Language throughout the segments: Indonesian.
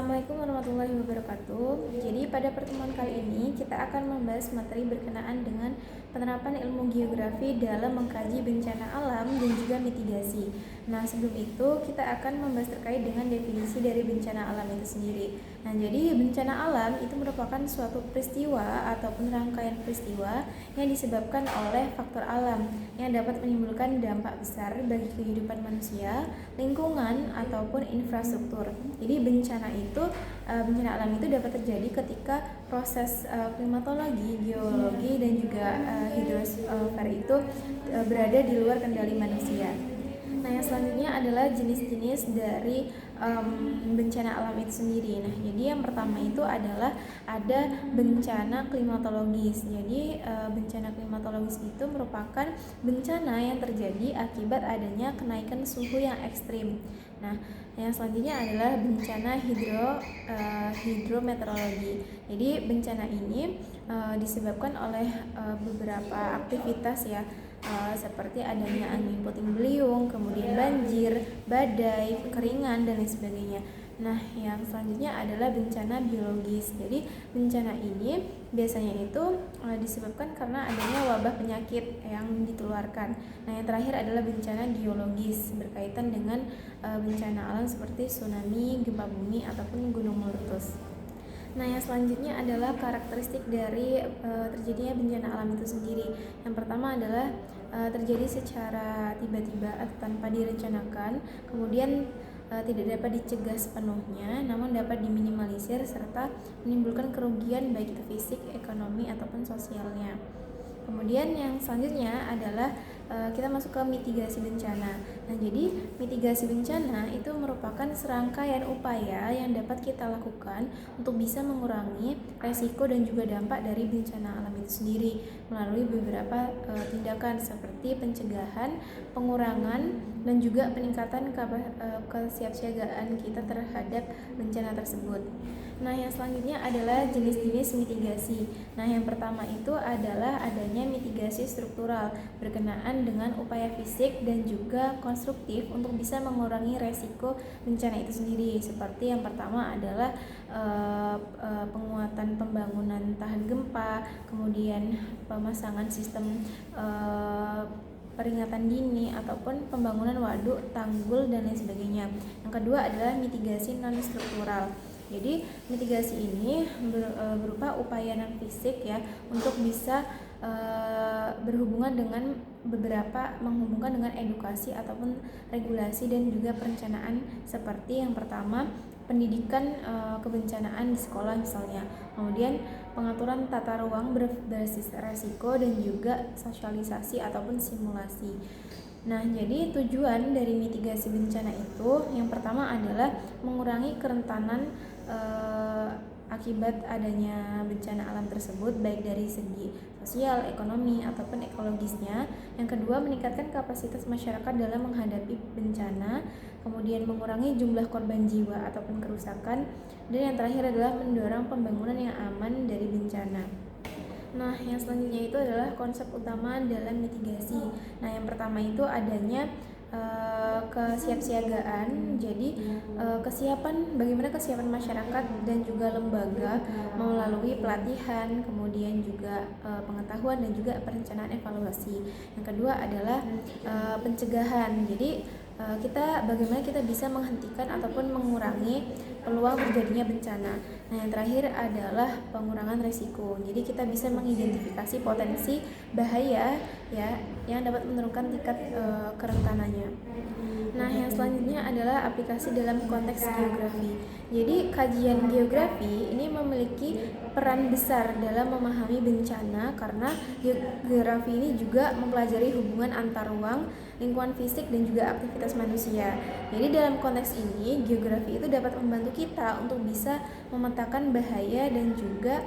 Assalamualaikum warahmatullahi wabarakatuh. Jadi pada pertemuan kali ini kita akan membahas materi berkenaan dengan penerapan ilmu geografi dalam mengkaji bencana alam dan juga mitigasi. Nah, sebelum itu kita akan membahas terkait dengan definisi dari bencana alam itu sendiri. Nah, jadi bencana alam itu merupakan suatu peristiwa ataupun rangkaian peristiwa yang disebabkan oleh faktor alam yang dapat menimbulkan dampak besar bagi kehidupan manusia, lingkungan ataupun infrastruktur. Jadi bencana alam itu dapat terjadi ketika proses klimatologi, geologi dan juga hidrosfer itu berada di luar kendali manusia. Nah, yang selanjutnya adalah jenis-jenis dari bencana alam itu sendiri. Nah, jadi yang pertama itu adalah ada bencana klimatologis. Jadi bencana klimatologis itu merupakan bencana yang terjadi akibat adanya kenaikan suhu yang ekstrim. Nah, yang selanjutnya adalah bencana hidrometeorologi. Jadi bencana ini disebabkan oleh beberapa aktivitas ya, seperti adanya angin puting beliung, kemudian banjir, badai, kekeringan dan lain sebagainya. Nah, yang selanjutnya adalah bencana biologis. Jadi bencana ini biasanya itu disebabkan karena adanya wabah penyakit yang ditularkan. Nah, yang terakhir adalah bencana geologis berkaitan dengan bencana alam seperti tsunami, gempa bumi ataupun gunung meletus. Nah, yang selanjutnya adalah karakteristik dari terjadinya bencana alam itu sendiri. Yang pertama adalah terjadi secara tiba-tiba atau tanpa direncanakan, kemudian tidak dapat dicegah sepenuhnya, namun dapat diminimalisir serta menimbulkan kerugian baik itu fisik, ekonomi ataupun sosialnya. Kemudian yang selanjutnya adalah kita masuk ke mitigasi bencana. Nah, jadi mitigasi bencana itu merupakan serangkaian upaya yang dapat kita lakukan untuk bisa mengurangi resiko dan juga dampak dari bencana alam itu sendiri melalui beberapa tindakan seperti pencegahan, pengurangan, dan juga peningkatan kesiapsiagaan kita terhadap bencana tersebut. Nah, yang selanjutnya adalah jenis-jenis mitigasi. Nah, yang pertama itu adalah adanya mitigasi struktural berkenaan dengan upaya fisik dan juga konstruktif untuk bisa mengurangi resiko bencana itu sendiri. Seperti yang pertama adalah penguatan pembangunan tahan gempa, kemudian pemasangan sistem peringatan dini ataupun pembangunan waduk, tanggul dan lain sebagainya. Yang kedua adalah mitigasi non struktural. Jadi mitigasi ini berupa upaya non fisik ya untuk bisa menghubungkan dengan edukasi ataupun regulasi dan juga perencanaan, seperti yang pertama pendidikan kebencanaan di sekolah misalnya, kemudian pengaturan tata ruang berbasis resiko dan juga sosialisasi ataupun simulasi. Nah, jadi tujuan dari mitigasi bencana itu yang pertama adalah mengurangi kerentanan akibat adanya bencana alam tersebut, baik dari segi sosial, ekonomi, ataupun ekologisnya. Yang kedua, meningkatkan kapasitas masyarakat dalam menghadapi bencana, kemudian mengurangi jumlah korban jiwa ataupun kerusakan, dan yang terakhir adalah mendorong pembangunan yang aman dari bencana. Nah, yang selanjutnya itu adalah konsep utama dalam mitigasi. Nah, yang pertama itu adanya kesiapsiagaan. Jadi bagaimana kesiapan masyarakat dan juga lembaga melalui pelatihan, kemudian juga pengetahuan dan juga perencanaan evaluasi. Yang kedua adalah pencegahan. Jadi bagaimana kita bisa menghentikan ataupun mengurangi peluang terjadinya bencana. Nah, yang terakhir adalah pengurangan risiko. Jadi kita bisa mengidentifikasi potensi bahaya ya yang dapat menurunkan tingkat kerentanannya. Nah, yang selanjutnya adalah aplikasi dalam konteks geografi. Jadi kajian geografi ini memiliki peran besar dalam memahami bencana karena geografi ini juga mempelajari hubungan antar ruang, lingkungan fisik dan juga aktivitas manusia. Jadi dalam konteks ini geografi itu dapat membantu kita untuk bisa memetakan bahaya dan juga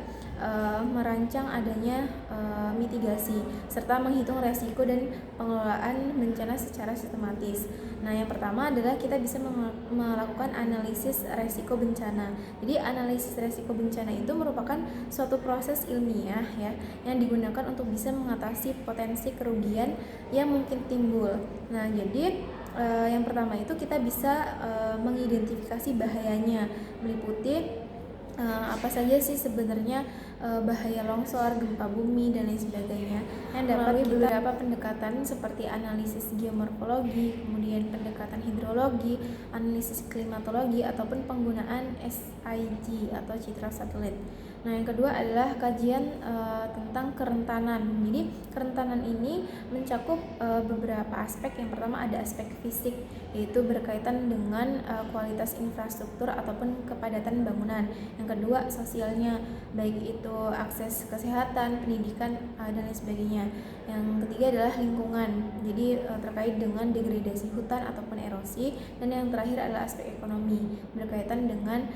merancang adanya mitigasi serta menghitung resiko dan pengelolaan bencana secara sistematis. Nah, yang pertama adalah kita bisa melakukan analisis resiko bencana. Jadi analisis resiko bencana itu merupakan suatu proses ilmiah ya yang digunakan untuk bisa mengatasi potensi kerugian yang mungkin timbul. Nah, jadi Yang pertama itu kita bisa mengidentifikasi bahayanya, meliputi apa saja sih sebenarnya bahaya longsor, gempa bumi dan lain sebagainya, yang dapat beberapa pendekatan seperti analisis geomorfologi, kemudian pendekatan hidrologi, analisis klimatologi ataupun penggunaan SIG atau citra satelit. Nah, yang kedua adalah kajian tentang kerentanan. Jadi, kerentanan ini mencakup beberapa aspek. Yang pertama ada aspek fisik, yaitu berkaitan dengan kualitas infrastruktur ataupun kepadatan bangunan. Yang kedua, sosialnya, baik itu akses kesehatan, pendidikan, dan lain sebagainya. Yang ketiga adalah lingkungan, jadi terkait dengan degradasi hutan ataupun erosi. Dan yang terakhir adalah aspek ekonomi, berkaitan dengan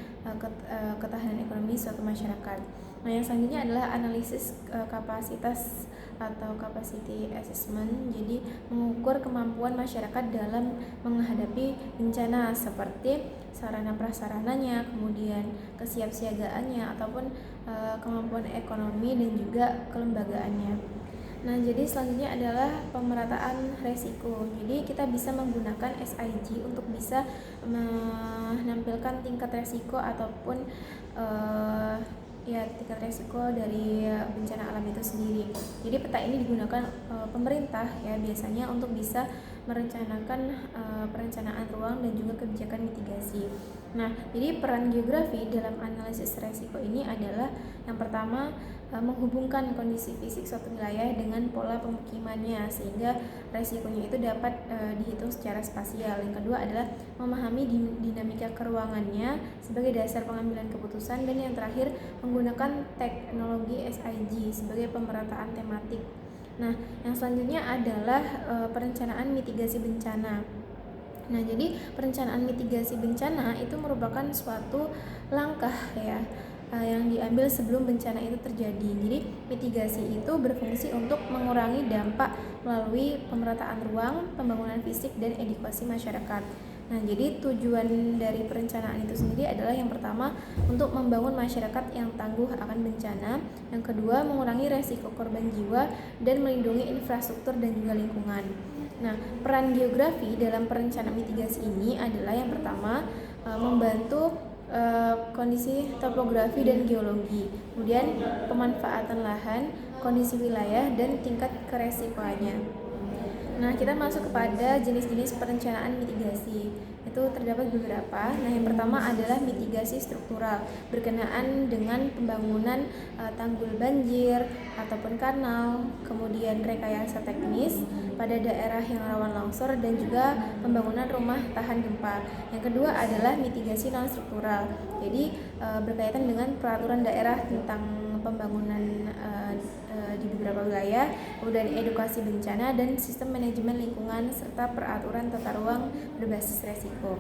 ketahanan ekonomi suatu masyarakat. Nah, yang selanjutnya adalah analisis kapasitas atau capacity assessment, jadi mengukur kemampuan masyarakat dalam menghadapi bencana seperti sarana prasarananya, kemudian kesiapsiagaannya ataupun kemampuan ekonomi dan juga kelembagaannya. Nah, jadi selanjutnya adalah pemerataan resiko. Jadi kita bisa menggunakan SIG untuk bisa menampilkan tingkat resiko ataupun tingkat resiko dari bencana alam itu sendiri. Jadi peta ini digunakan pemerintah ya biasanya untuk bisa merencanakan perencanaan ruang dan juga kebijakan mitigasi. Nah, jadi peran geografi dalam analisis resiko ini adalah yang pertama menghubungkan kondisi fisik suatu wilayah dengan pola pemukimannya sehingga resikonya itu dapat dihitung secara spasial. Yang kedua adalah memahami dinamika keruangannya sebagai dasar pengambilan keputusan. Dan yang terakhir menggunakan teknologi SIG sebagai pemerataan tematik. Nah, yang selanjutnya adalah perencanaan mitigasi bencana. Nah, jadi perencanaan mitigasi bencana itu merupakan suatu langkah ya yang diambil sebelum bencana itu terjadi. Jadi mitigasi itu berfungsi untuk mengurangi dampak melalui pemerataan ruang, pembangunan fisik, dan edukasi masyarakat. Nah, jadi tujuan dari perencanaan itu sendiri adalah yang pertama untuk membangun masyarakat yang tangguh akan bencana, yang kedua mengurangi resiko korban jiwa dan melindungi infrastruktur dan juga lingkungan. Nah, peran geografi dalam perencanaan mitigasi ini adalah yang pertama membantu kondisi topografi dan geologi, kemudian pemanfaatan lahan, kondisi wilayah, dan tingkat keresikoannya. Nah, kita masuk kepada jenis-jenis perencanaan mitigasi. Itu terdapat beberapa. Nah, yang pertama adalah mitigasi struktural, berkenaan dengan pembangunan tanggul banjir ataupun kanal, kemudian rekayasa teknis pada daerah yang rawan longsor dan juga pembangunan rumah tahan gempa. Yang kedua adalah mitigasi non struktural. Jadi berkaitan dengan peraturan daerah tentang pembangunan di beberapa wilayah, kemudian edukasi bencana dan sistem manajemen lingkungan serta peraturan tata ruang berbasis resiko.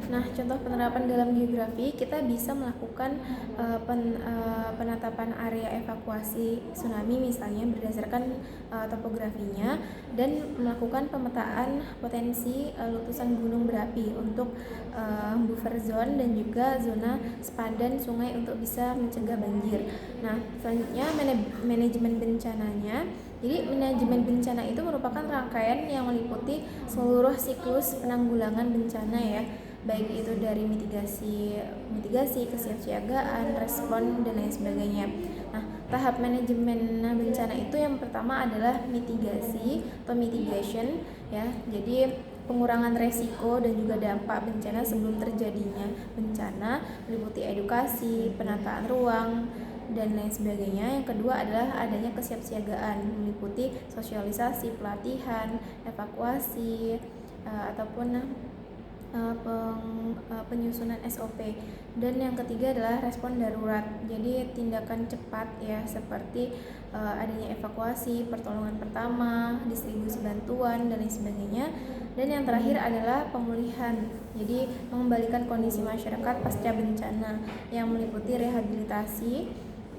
Nah, contoh penerapan dalam geografi, kita bisa melakukan penetapan area evakuasi tsunami misalnya berdasarkan topografinya, dan melakukan pemetaan potensi letusan gunung berapi untuk buffer zone dan juga zona sepadan sungai untuk bisa mencegah banjir. Nah, selanjutnya manajemen bencananya. Jadi manajemen bencana itu merupakan rangkaian yang meliputi seluruh siklus penanggulangan bencana ya, baik itu dari mitigasi, kesiapsiagaan, respon, dan lain sebagainya. Nah, tahap manajemen bencana itu yang pertama adalah mitigasi atau mitigation ya. Jadi pengurangan resiko dan juga dampak bencana sebelum terjadinya bencana, meliputi edukasi, penataan ruang, dan lain sebagainya. Yang kedua adalah adanya kesiapsiagaan, meliputi sosialisasi, pelatihan, evakuasi, ataupun penyusunan SOP. Dan yang ketiga adalah respon darurat, jadi tindakan cepat ya, seperti adanya evakuasi, pertolongan pertama, distribusi bantuan, dan lain sebagainya. Dan yang terakhir adalah pemulihan, jadi mengembalikan kondisi masyarakat pasca bencana yang meliputi rehabilitasi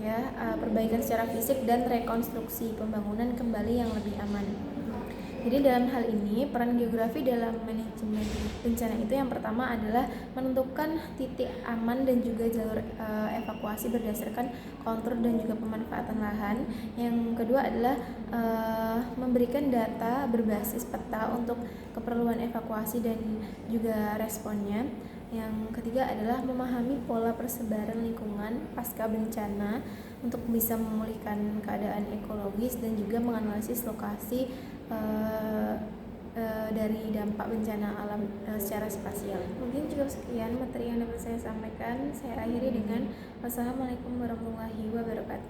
ya, perbaikan secara fisik dan rekonstruksi pembangunan kembali yang lebih aman. Jadi dalam hal ini peran geografi dalam manajemen bencana itu yang pertama adalah menentukan titik aman dan juga jalur evakuasi berdasarkan kontur dan juga pemanfaatan lahan. Yang kedua adalah memberikan data berbasis peta untuk keperluan evakuasi dan juga responnya. Yang ketiga adalah memahami pola persebaran lingkungan pasca bencana untuk bisa memulihkan keadaan ekologis dan juga menganalisis lokasi dari dampak bencana alam secara spasial. Mungkin cukup sekian materi yang dapat saya sampaikan. Saya akhiri dengan wassalamualaikum warahmatullahi wabarakatuh.